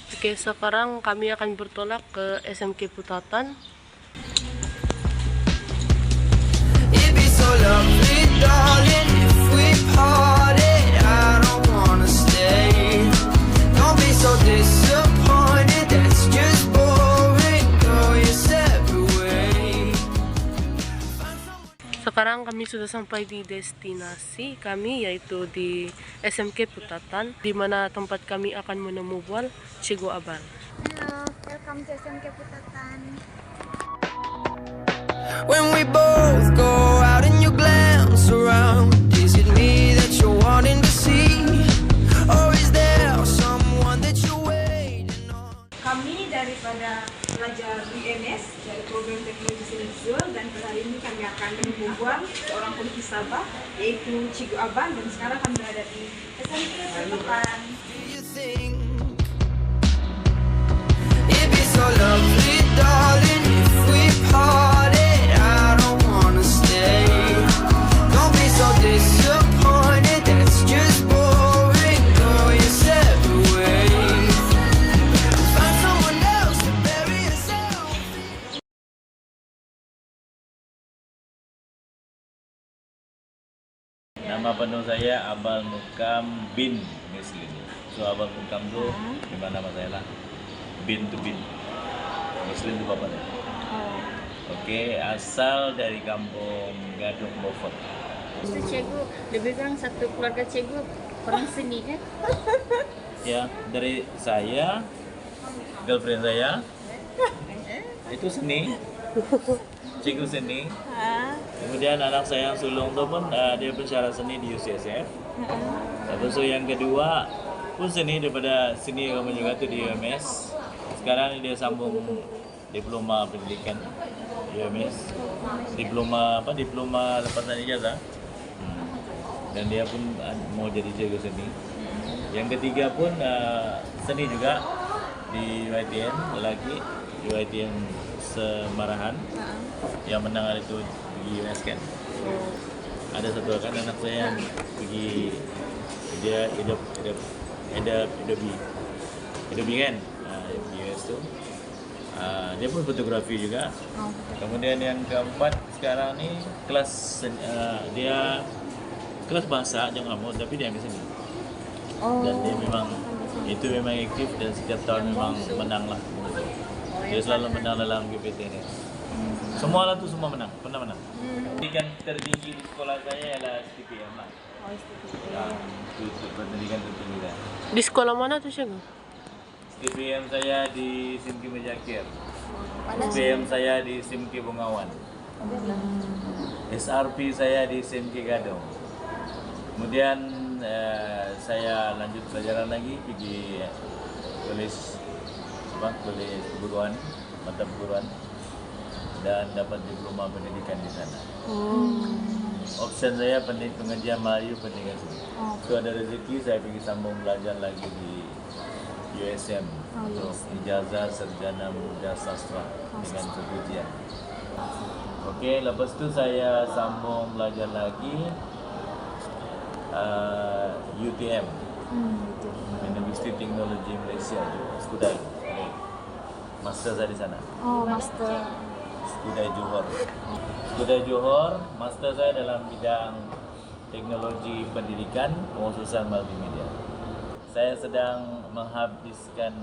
Oke, sekarang kami akan bertolak ke SMK Putatan. It'd be so lovely, darling, if we parted. I don't wanna stay. Don't be so disappointed, that's just boring. Go your separate way. Sekarang kami sudah sampai di destinasi kami, yaitu di SMK Putatan, di mana tempat kami akan menemu bual Cigo Abal. Halo, welcome to SMK Putatan. When we both go out and you glance around, is it me that you're wanting to see? Or is there someone that you're waiting on? Kami daripada pelajar BMS dari program teknologi seni visual, dan pada hari ini kami akan membuat seorang pelukis Sabah yaitu Cigo Aban, dan sekarang kami berada di SMK Putatan. Do you think it'd be so lovely, darling, if we parted? I don't wanna stay. Don't be so disappointed, that's just boring. Go your separate ways. Find someone else to bury yourself. Nama penuh saya Abal Mukam bin Muslim. So Abal Mukam itu memang nama saya lah. Bin to bin. Muslim itu bapaknya. Oke, asal dari kampung Gadung Beaufort. Itu cikgu, lebih kurang satu keluarga cikgu orang seni kan? Ya, dari saya, girlfriend saya, itu seni, cikgu seni. Kemudian anak saya yang sulung itu pun dia pensyarah seni di UCSF. Habis itu yang kedua pun seni, daripada seni kamu juga tuh di UMS. Sekarang dia sambung diploma pendidikan UMS, diploma lepaskan ijazah. Dan dia pun mau jadi cikgu seni. Yang ketiga pun seni juga di UiTM, lelaki di UiTM Semarahan. Yang menang itu pergi UNS kan. Ada satu kan anak saya yang pergi, dia hidup kan, di US tu. Dia pun fotografi juga. Kemudian yang keempat sekarang ni kelas dia kelas bahasa jangan kamu, tapi dia ambil seni. Dan dia memang aktif dan setiap tahun memang menang lah. Dia selalu menang dalam GPT ni. Semua lah tu semua menang, pernah menang. Pendidikan tertinggi di sekolah saya ialah STPM lah. Itu pendidikan tertinggi lah. Di sekolah mana tuh, Cigo? STPM saya di Simki Mejakir. SPM saya di Simki Bungawan. SRP saya di Simki Gadong. Kemudian saya lanjut pelajaran lagi pergi kolej keguruan, mata perguruan, dan dapat diploma pendidikan di sana. Option saya pengajian Melayu pendidikan seni. So ada rezeki saya pergi sambung belajar lagi di USM untuk ijazah sarjana muda sastra dengan kepujian. Okey, lepas tu saya sambung belajar lagi UTM, Universiti Teknologi Malaysia, Skudai. Master saya di sana. Master. Skudai Johor. Skudai Johor, master saya dalam bidang teknologi pendidikan, pengurusan multimedia. Saya sedang menghabiskan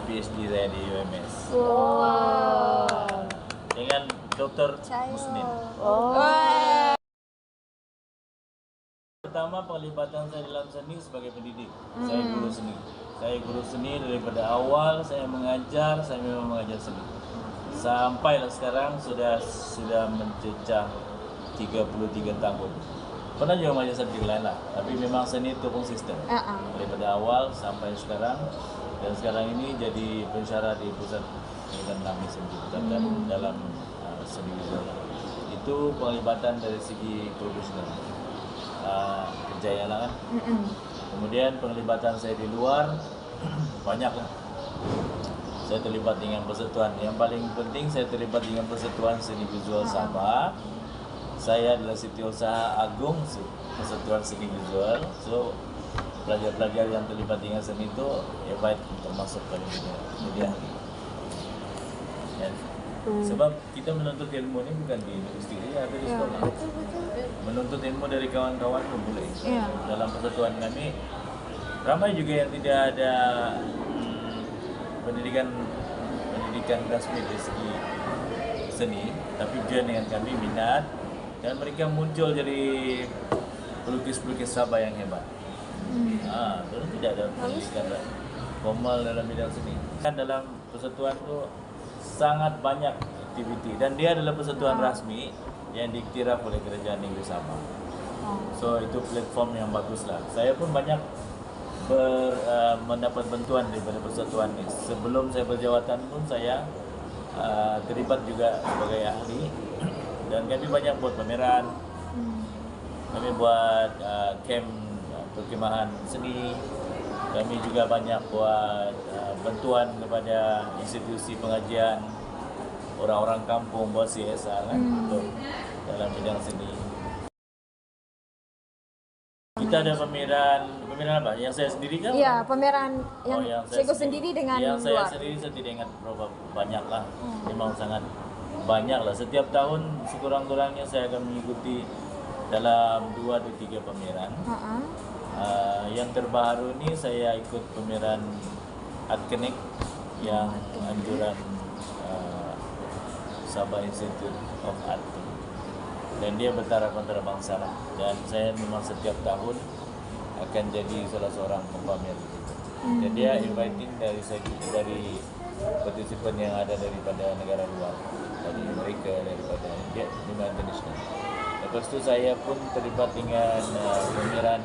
PhD saya di UMS. Dengan Dr. Musnin. Pertama, penglibatan saya dalam seni sebagai pendidik. Saya guru seni. Saya guru seni daripada awal saya mengajar, saya memang mengajar seni. Sampailah sekarang sudah mencecah 33 tahun. Pernah juga mengajar subjek lain lah, tapi memang seni itu konsisten. Daripada awal sampai sekarang, dan sekarang ini jadi pensyarah di pusat pendidikan Nami Seni Putatan dalam seni visual. Itu penglibatan dari segi profesional. Kejayaan lah kan. Kemudian penglibatan saya di luar banyak lah. Saya terlibat dengan persatuan. Yang paling penting saya terlibat dengan Persatuan Seni Visual Sabah. Saya adalah Setiausaha Agung Persatuan Seni Visual. So pelajar-pelajar yang terlibat dengan seni itu ya baik untuk masuk ke media. Ya. Sebab kita menuntut ilmu ini bukan di industri atau di sekolah. Menuntut ilmu dari kawan-kawan pun boleh. Dalam persatuan kami ramai juga yang tidak ada pendidikan resmi dari segi seni, tapi juga dengan kami minat dan mereka muncul jadi pelukis-pelukis Sabah yang hebat. Terus tidak ada pendidikan formal dalam bidang seni. Kan dalam persatuan itu sangat banyak aktiviti dan dia adalah persatuan rasmi yang diiktiraf oleh Kerajaan Negeri Sabah. So itu platform yang bagus lah. Saya pun banyak mendapat bantuan daripada persatuan ini. Sebelum saya berjawatan pun saya terlibat juga sebagai ahli dan kami banyak buat pameran, kami buat camp perkemahan seni, kami juga banyak buat bantuan kepada institusi pengajian, orang-orang kampung buat CSR kan, untuk dalam bidang seni. Kita ada pameran apa? Yang saya sendiri kan? Iya, pameran yang saya Cikgu sendiri dengan yang luar. saya sendiri saya tidak ingat berapa banyak lah. Memang sangat banyak lah. Setiap tahun sekurang-kurangnya saya akan mengikuti dalam 2 atau 3 pameran. Yang terbaru ini saya ikut pameran Art Connect yang anjuran Sabah Institute of Art. Dan dia bertaraf antarabangsa lah. Dan saya memang setiap tahun akan jadi salah seorang pempamer. Dan dia inviting dari partisipan yang ada daripada negara luar, dari Amerika, daripada India, lima internasional. Lepas itu saya pun terlibat dengan pameran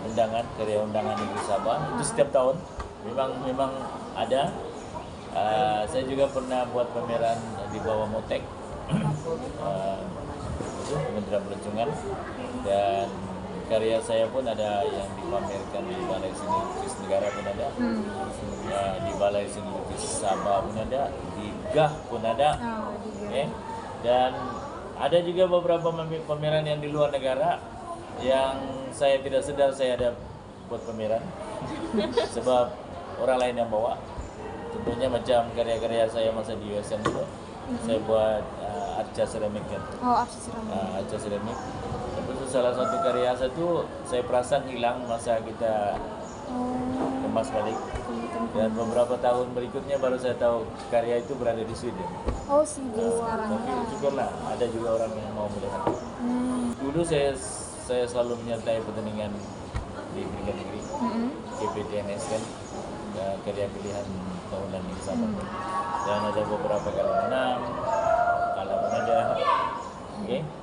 undangan, karya undangan Negeri Sabah. Itu setiap tahun memang ada. Saya juga pernah buat pameran di bawah Motek. Kementerian Pelancongan, dan karya saya pun ada yang dipamerkan di Balai Seni Lukis Negara pun ada, di Balai Seni Lukis Sabah pun ada, di GAH pun ada, dan ada juga beberapa pameran yang di luar negara yang saya tidak sedar saya ada buat pameran sebab orang lain yang bawa. Contohnya macam karya-karya saya masa di USM dulu, saya buat arca seramik kan. Arca seramik. Tapi itu salah satu karya saya tu saya perasan hilang masa kita kemas balik. Dan beberapa tahun berikutnya baru saya tahu karya itu berada di Sweden. Sekarang. Tapi syukurlah ada juga orang yang mau melihat. Dulu saya selalu menyertai pertandingan di Liga Negeri, KPTNS kan, karya pilihan tahunan ini sama. Dan ada beberapa kali menang, kalah pun ada.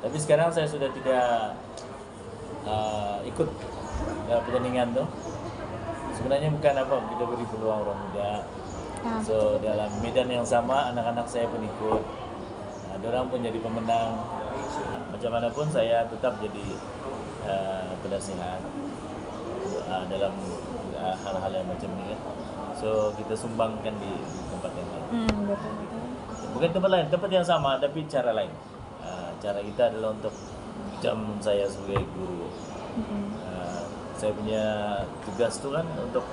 Tapi sekarang saya sudah tidak ikut pertandingan tuh. Sebenarnya bukan apa, kita beri peluang orang muda. So dalam medan yang sama anak-anak saya pun ikut. Ada orang pun jadi pemenang. Macam mana pun saya tetap jadi penasihat dalam hal-hal yang macam ini. So kita sumbangkan di tempat yang lain. Bukan tempat lain, tempat yang sama tapi cara lain. Cara kita adalah untuk macam saya sebagai guru. Saya punya tugas tu kan untuk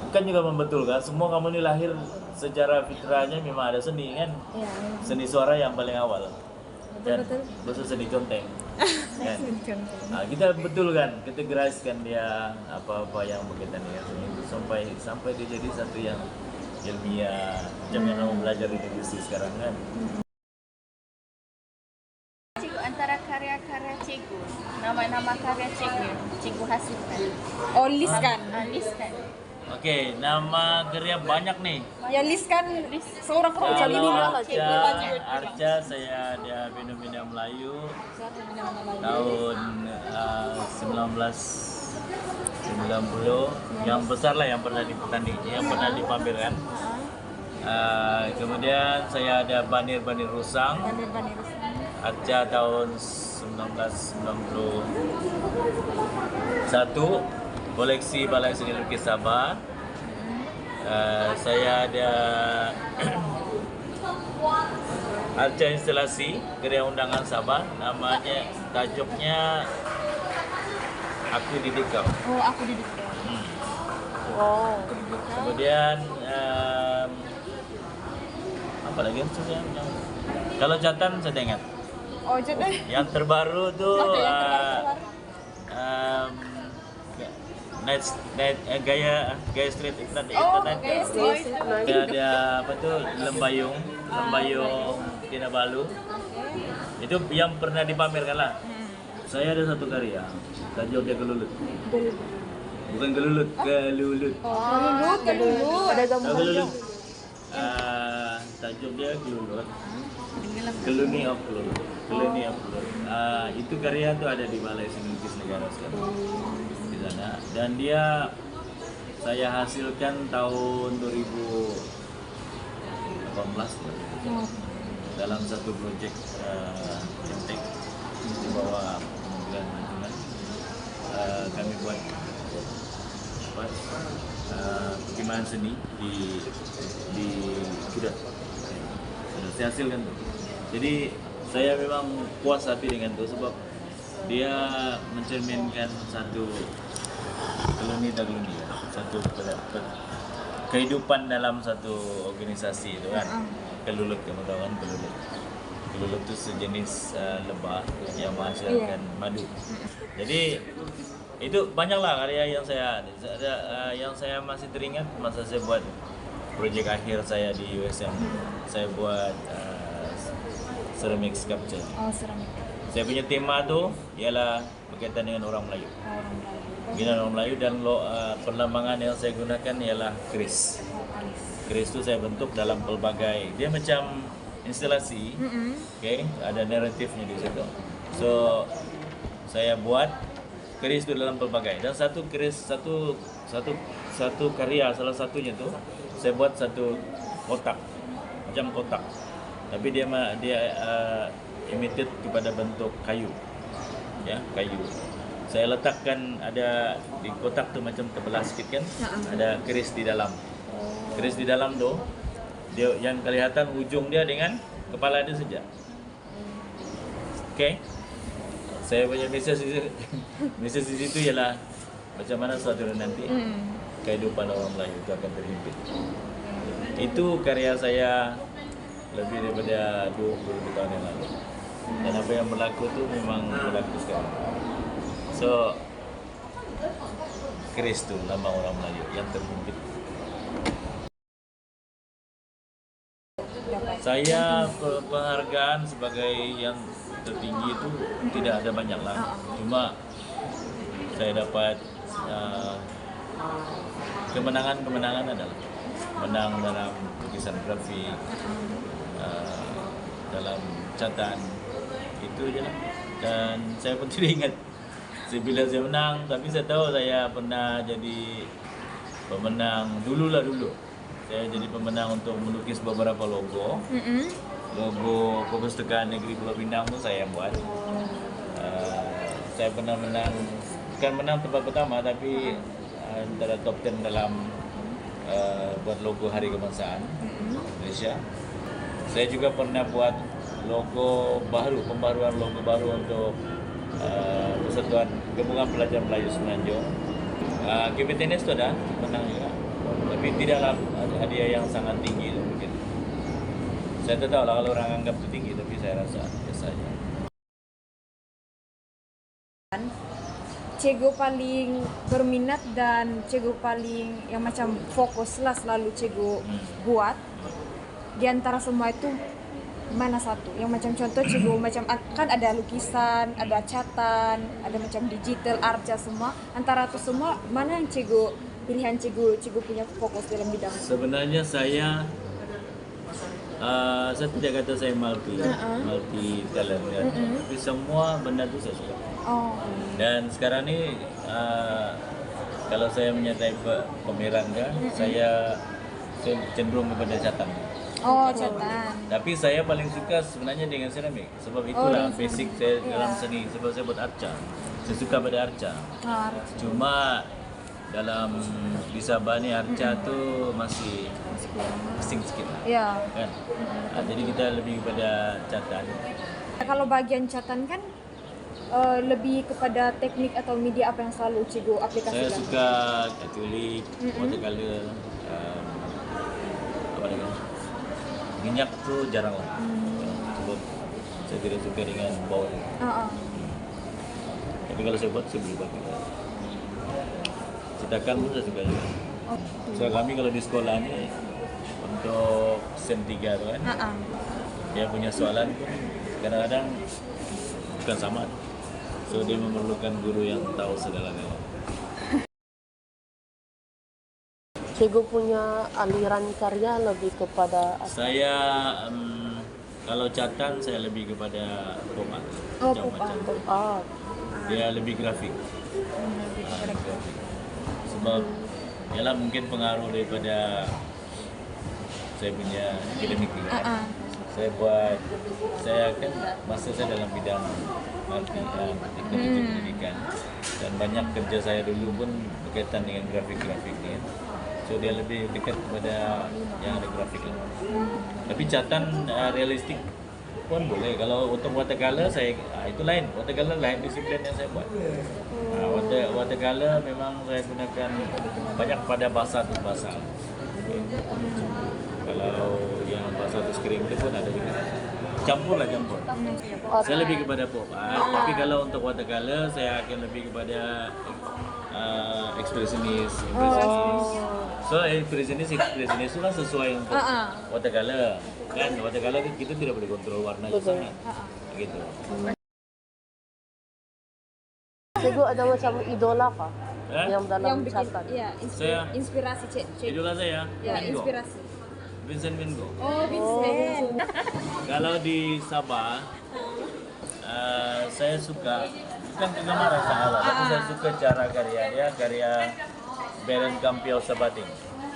bukan juga membetulkan semua kamu ini lahir secara fitrahnya memang ada seni kan. Seni suara yang paling awal. Dan khusus seni conteng. Kan? Kita betulkan, kategoriskan dia apa-apa yang berkaitan dengan seni itu sampai dia jadi satu yang ilmiah macam yang kamu belajar di industri sekarang kan. Cikgu, antara karya-karya cikgu, nama-nama karya cikgu hasilkan. Listkan. Listkan. Okey, nama karya banyak nih. Ya listkan seorang Kalau ini Arca saya ada fenomena Melayu tahun 1990 yang besar lah yang pernah yang pernah dipamerkan. Kemudian saya ada Banir Rusang. Arca tahun 1991, koleksi Balai Seni Lukis Sabah. Saya ada arca instalasi karya undangan Sabah, namanya tajuknya Aku didik kau. Oh, aku didik kau. Wow. Kemudian apa lagi yang kalau catatan saya ingat. Oh, jadi Yang terbaru tuh Oke, yang terbaru. gaya street internet. Oh, gaya street. Ada apa tuh Lembayung Kinabalu. Itu yang pernah dipamerkan lah. Saya ada satu karya, tajuk dia Gelulut. Bukan gelulut, gelulut. Oh, kelulut. Ada Tahu gambar. gelulut? Tajuk dia Gelulut. Colony of Gelulut. Colony of Gelulut. Itu karya tuh ada di Balai Seni Lukis Negara sekarang. Di sana. Dan dia saya hasilkan tahun 2018 dalam satu proyek Cintek di bawah Kementerian Lingkungan. Kami buat perkembangan seni di Kudat. Saya hasilkan tuh. Jadi saya memang puas hati dengan itu sebab dia mencerminkan satu koloni ya, satu kehidupan dalam satu organisasi itu kan. Kelulut, kamu tahu kan kelulut. Kelulut itu sejenis lebah yang menghasilkan madu. Jadi itu banyaklah karya yang saya masih teringat masa saya buat proyek akhir saya di USM. Saya buat ceramic sculpture. Oh, seramik. Saya punya tema tu ialah berkaitan dengan orang Melayu. Dengan orang Melayu dan perlambangan yang saya gunakan ialah keris. Keris tu saya bentuk dalam pelbagai, dia macam instalasi, okay? Ada naratifnya di situ. So saya buat keris itu dalam pelbagai dan satu keris satu karya salah satunya tu saya buat satu kotak macam kotak tapi dia imitate kepada bentuk kayu ya kayu saya letakkan ada di kotak tu macam terbelah sikit kan ada keris di dalam tu dia yang kelihatan ujung dia dengan kepala dia saja. Okay, saya punya message di situ ialah macam mana suatu hari nanti kehidupan orang Melayu itu akan terhimpit. Itu karya saya lebih daripada 20 tahun yang lalu. Dan apa yang berlaku tu memang berlaku sekarang. So, keris tu lambang orang Melayu yang terhimpit. Saya penghargaan sebagai yang tertinggi itu tidak ada banyak lah. Cuma saya dapat kemenangan adalah menang dalam lukisan grafik, dalam catatan itu je lah. Dan saya pun tidak ingat bila saya menang, tapi saya tahu saya pernah jadi pemenang dulu. Saya jadi pemenang untuk melukis beberapa logo. Logo Perpustakaan Negeri Pulau Pinang tu saya yang buat. Saya pernah menang, bukan menang tempat pertama tapi antara top 10 dalam buat logo Hari Kebangsaan Malaysia. Saya juga pernah buat logo baru, pembaruan logo baru untuk Persatuan Gabungan Pelajar Melayu Semenanjung. KPTNS tu ada menang juga, tapi tidaklah hadiah yang sangat tinggi mungkin. Saya tak tahu lah kalau orang anggap itu tinggi, tapi saya rasa biasa saja. Cikgu paling berminat dan cikgu paling yang macam fokus lah selalu cikgu buat di antara semua itu mana satu? Yang macam contoh cikgu macam kan ada lukisan, ada catatan, ada macam digital, arca semua. Antara itu semua mana yang pilihan cikgu punya fokus dalam bidang? Sebenarnya saya tidak kata saya multi talent ya. Tapi semua benda itu saya suka. Oh. Dan sekarang ni kalau saya menyertai pameran kan, saya cenderung kepada catatan. Oh, catatan. Tapi saya paling suka sebenarnya dengan seramik. Sebab itulah basic saya dalam seni. Sebab saya buat arca. Saya suka pada arca. Cuma dalam di Sabah ni arca tu masih asing sikit lah. Ya. Kan? Jadi kita lebih kepada catatan. Kalau bagian catatan kan lebih kepada teknik atau media apa yang selalu cikgu Saya aplikasikan? suka acrylic, watercolor, apa lagi? Minyak tuh jarang lah. Sebab saya tidak suka dengan bau. Tapi kalau saya buat saya boleh pakai. Cetakan pun saya suka juga. So kami kalau di sekolah ni untuk SEM 3 tu kan, dia punya soalan pun kadang-kadang bukan sama. So dia memerlukan guru yang tahu segala-galanya. Cikgu punya aliran karya lebih kepada Saya kalau catatan saya lebih kepada pop art. Oh, Macam-macam. pop art. Dia lebih grafik. Grafik. Sebab ialah mungkin pengaruh daripada saya punya akademik juga. Saya kan masa saya dalam bidang teknologi pendidikan dan banyak kerja saya dulu pun berkaitan dengan grafik-grafik ni. So dia lebih dekat kepada yang ada grafik lah. Tapi catatan realistik pun boleh. Kalau untuk watercolor saya itu lain. Watercolor lain disiplin yang saya buat. Watercolor memang saya gunakan banyak pada basa tu basa. Kalau yang basa tu kering tu pun ada juga. Campur. Saya lebih kepada pop art. Tapi kalau untuk watercolor saya akan lebih kepada ekspresionis. So ekspresionis itu kan sesuai untuk watercolor. Kan watercolor kita tidak boleh kontrol warna sangat. Gitu. Cikgu ada macam idola kah? Eh? Yang dalam Yang bikin, catatan. ya, Saya- inspirasi cikgu. Idola saya, Ya, Van Gogh. inspirasi. Vincent Van Gogh. Oh, Vincent. Kalau di Sabah, saya suka bukan kegemaran salah, tapi saya suka cara karya dia, karya Beren Campion Sabating.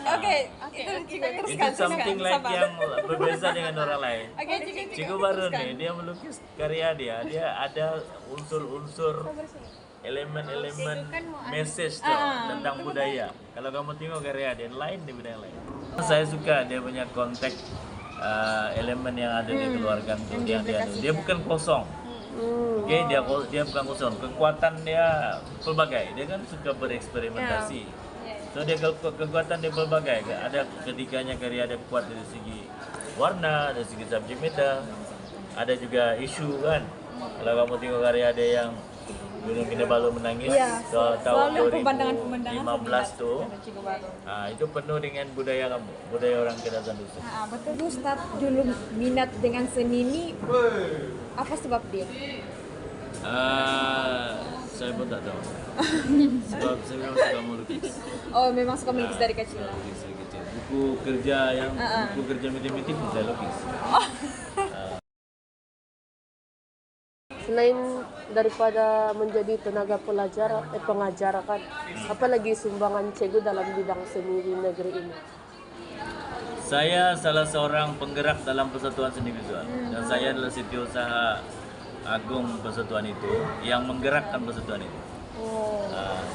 Oke, itu cikgu Itu something like yang berbeza dengan orang lain. Oke, cikgu. Cikgu baru nih, dia melukis karya dia ada unsur-unsur elemen-elemen message tuh tentang budaya. Kalau kamu tengok karya dia lain di budaya lain. Saya suka dia punya konteks elemen yang ada dikeluarkan tuh dia bukan kosong. Oke, dia bukan kosong. Kekuatan dia pelbagai. Dia kan suka bereksperimentasi. So dia kekuatan dia pelbagai. Ada ketikanya karya dia kuat dari segi warna, dari segi subject matter. Ada juga isu kan. Kalau kamu tengok karya dia yang Gunung Kinabalu menangis tahun Selalu pemandangan-pemandangan 2015 tuh. Itu penuh dengan budaya kamu, budaya orang Kedasan Dusun. Betul. Ustaz dulu minat dengan seni ini apa sebab dia? Saya pun tak tahu. Sebab saya memang suka melukis. Oh, memang suka melukis dari kecil. Melukis dari kecil. Buku kerja matematik pun saya lukis. Selain daripada menjadi tenaga pengajar kan, apalagi sumbangan cikgu dalam bidang seni di negeri ini? Saya salah seorang penggerak dalam Persatuan Seni Visual dan saya adalah setiausaha agung persatuan itu yang menggerakkan persatuan itu.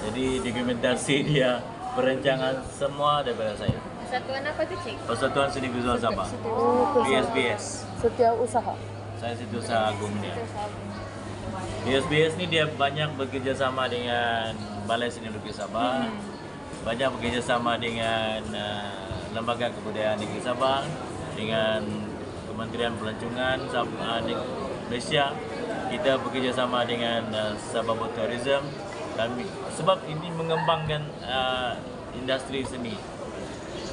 Jadi dokumentasi dia, perencanaan semua daripada saya. Satuan apa tuh, Cik? Persatuan Seni Visual Sabah, PSBS. Setiap usaha. Saya setiausaha agung dia. PSBS ni dia banyak bekerja sama dengan Balai Seni Lukis Sabah, banyak bekerja sama dengan Lembaga Kebudayaan Negeri Sabah, dengan Kementerian Pelancongan di Malaysia. Kita bekerja sama dengan Sabah Board Tourism. Sebab ini mengembangkan industri seni.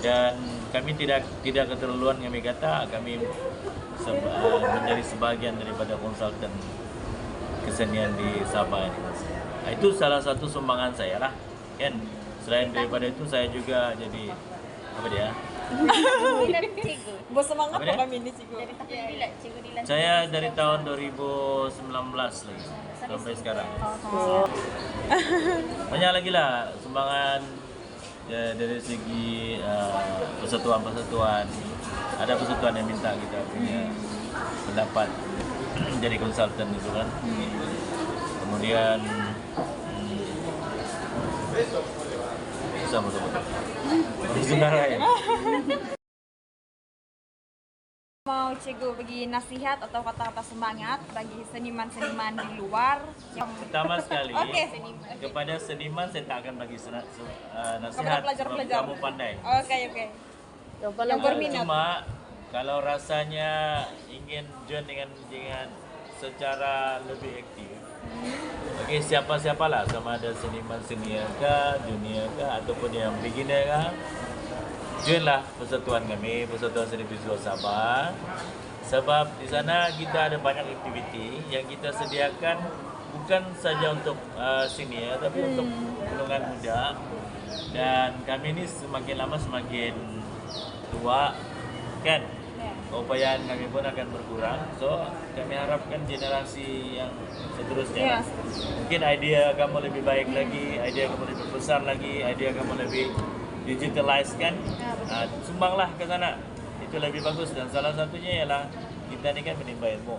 Dan kami tidak keterlaluan kami kata kami menjadi sebahagian daripada konsultan kesenian di Sabah ini. Itu salah satu sumbangan saya lah, kan. Selain daripada itu saya juga jadi apa dia? Bos semangat Apa dia? kami ini cikgu. Dari tahun bila Cikgu dilantik? Saya dari tahun 2019 lagi sampai sekarang. Banyak lagi lah sumbangan ya, dari segi persatuan-persatuan. Ada persatuan yang minta kita punya pendapat jadi konsultan itu kan. Kemudian sama-sama. Sebenarnya ya. Mau cikgu bagi nasihat atau kata-kata semangat bagi seniman-seniman di luar yang Pertama sekali, Oke. kepada seniman saya tak akan bagi Kepada nasihat sebab pelajar-pelajar. kamu pandai. Oke. Yang paling Yang berminat. Cuma kalau rasanya ingin join dengan secara lebih aktif, oke, siapa-siapalah, sama ada seniman senior kah, junior kah, ataupun yang beginner kah, joinlah persatuan kami, Persatuan Seni Visual Sabah. Sebab di sana kita ada banyak aktiviti yang kita sediakan bukan saja untuk senior tapi untuk golongan muda. Dan kami ini semakin lama semakin tua, kan? Keupayaan kami pun akan berkurang. So, kami harapkan generasi yang seterusnya. Mungkin idea kamu lebih baik lagi, idea kamu lebih besar lagi, idea kamu lebih digitalize kan. Sumbanglah ke sana. Itu lebih bagus dan salah satunya ialah kita ni kan menimba ilmu.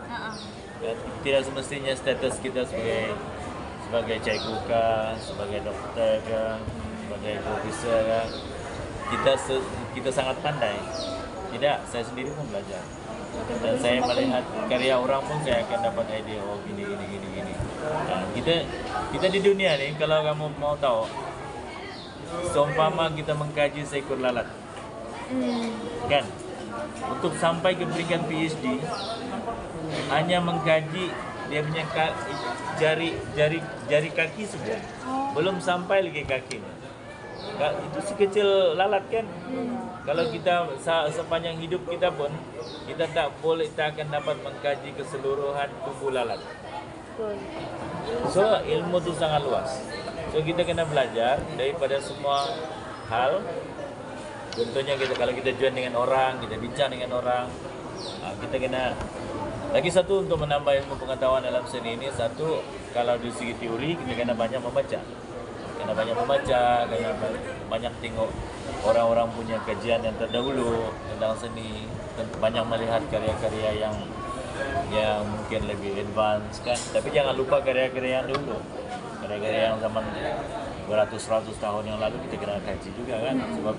Dan tidak semestinya status kita sebagai cikgu kah, sebagai doktor kah, sebagai profesor kah. Kita sangat pandai. Tidak, saya sendiri pun belajar. Dan saya melihat karya orang pun saya akan dapat idea, oh gini. Nah, kita di dunia ni kalau kamu mau tahu, seumpama kita mengkaji seekor lalat, kan? Untuk sampai ke peringkat PhD, hanya mengkaji dia punya jari kaki saja, belum sampai lagi kakinya. Itu sekecil lalat kan? Kalau kita sepanjang hidup kita pun kita tak akan dapat mengkaji keseluruhan tubuh lalat. So ilmu itu sangat luas. So kita kena belajar daripada semua hal. Contohnya kalau kita join dengan orang, kita bincang dengan orang, kita kena lagi satu untuk menambah ilmu pengetahuan dalam seni ini. Satu, kalau dari segi teori kita kena banyak membaca. Kena banyak tengok orang-orang punya kajian yang terdahulu tentang seni, banyak melihat karya-karya yang mungkin lebih advance kan. Tapi jangan lupa karya-karya yang dulu, karya-karya yang zaman beratus-ratus tahun yang lalu kita kena kaji juga kan. Sebab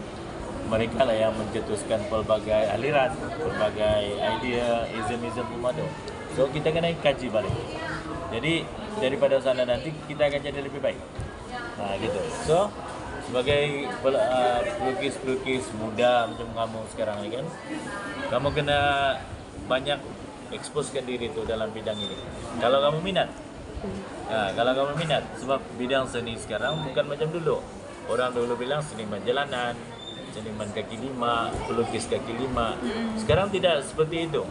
mereka lah yang mencetuskan pelbagai aliran, pelbagai idea, izin pemadu. So kita kena kaji balik. Jadi daripada sana nanti kita akan jadi lebih baik. Nah gitu. So sebagai pelukis muda macam kamu sekarang ni kan, kamu kena banyak eksposkan diri tu dalam bidang ini. Kalau kamu minat, sebab bidang seni sekarang bukan macam dulu. Orang dulu bilang seniman jalanan, seniman kaki lima, pelukis kaki lima. Sekarang tidak seperti itu.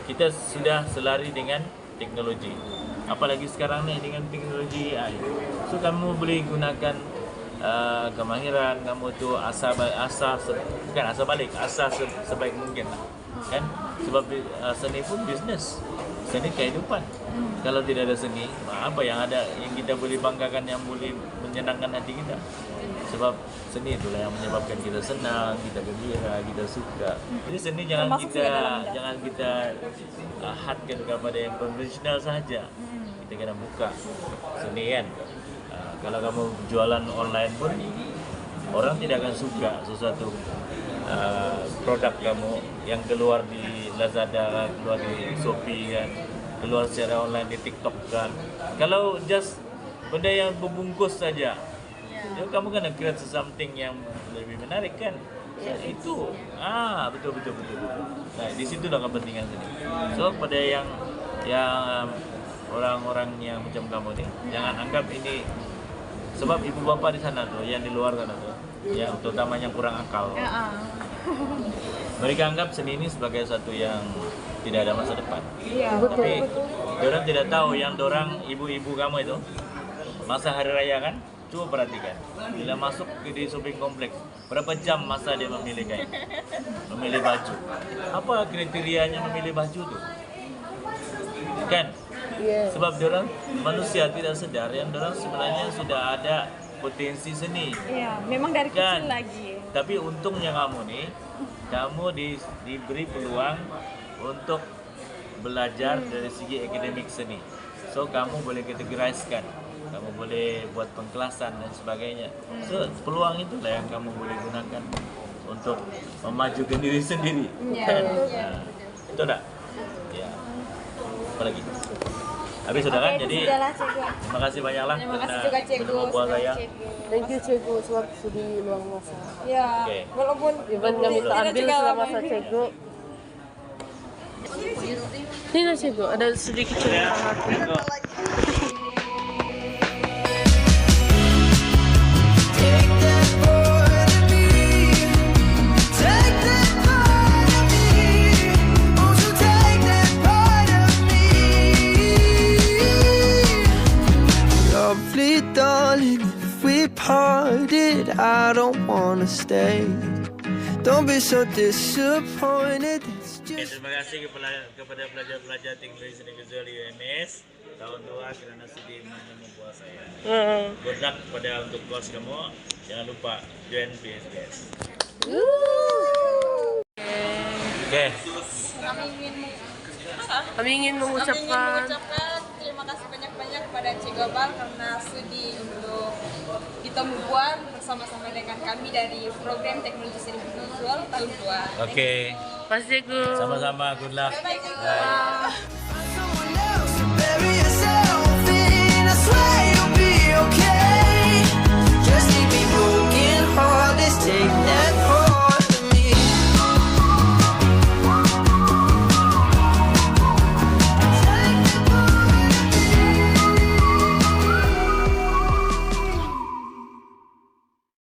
Kita sudah selari dengan teknologi. Apalagi sekarang ni dengan teknologi AI. So kamu boleh gunakan kemahiran kamu tu asah sebaik mungkin lah. Kan? Sebab seni pun bisnes. Seni kehidupan. Kalau tidak ada seni, apa yang ada yang kita boleh banggakan, yang boleh menyenangkan hati kita? Sebab seni itulah yang menyebabkan kita senang, kita gembira, kita suka. Jadi seni jangan kita hadkan kepada yang konvensional saja. Kita kena buka seni kan. Kalau kamu jualan online pun orang tidak akan suka sesuatu produk kamu yang keluar di Lazada, keluar di Shopee kan, keluar secara online di TikTok kan. Kalau just benda yang berbungkus saja, ya, kamu kena create something yang lebih menarik kan. Itu betul. Nah, di situlah kepentingan sini. So pada yang orang-orang yang macam kamu ni, jangan anggap ini. Sebab ibu bapa di sana tuh, yang di luar sana tuh, yang terutama yang kurang akal, mereka anggap seni ini sebagai satu yang tidak ada masa depan. Tapi orang tidak tahu yang dorang ibu-ibu kamu itu masa hari raya kan, coba perhatikan. Bila masuk ke di shopping kompleks, berapa jam masa dia memilih kain, memilih baju? Apa kriterianya memilih baju tuh? Kan? Sebab dorang manusia tidak sedar yang dorang sebenarnya sudah ada potensi seni. Iya, memang dari kan? kecil lagi. Tapi untungnya kamu nih, kamu diberi peluang untuk belajar dari segi akademik seni. So kamu boleh categorizekan, kamu boleh buat pengkelasan dan sebagainya. So peluang itulah yang kamu boleh gunakan untuk memajukan diri sendiri. Kan? Nah, itu enggak? Ya. Apalagi? Habis sudah kan? Jadi Sudahlah Cikgu. terima kasih banyaklah Terima kasih juga Cikgu. menerima buah saya. Thank you cikgu sebab sudi luang masa. Ya, Oke. walaupun Iban kami tak ambil selama masa cikgu. Ini cikgu, ada sedikit cerita aku. Take that part of me. Take that part of me. Won't you take that part of me? Lovely darling, if we parted, I don't wanna stay. Don't be so disappointed. It's Oke, just terima kasih kepada pelajar-pelajar Teknologi Seni Visual UMS tahun 2 karena sudi menerima buah saya. Good luck pada untuk kelas kamu. Jangan lupa join PSBS. Oke. Kami ingin mengucapkan terima kasih banyak-banyak kepada Cikgu Abal karena sudi untuk ditemu buat bersama-sama dengan kami dari program Teknologi Seni Visual tahun 2. Oke. Mas cikgu. Sama-sama, good luck. Bye-bye, Cikgu. Bye.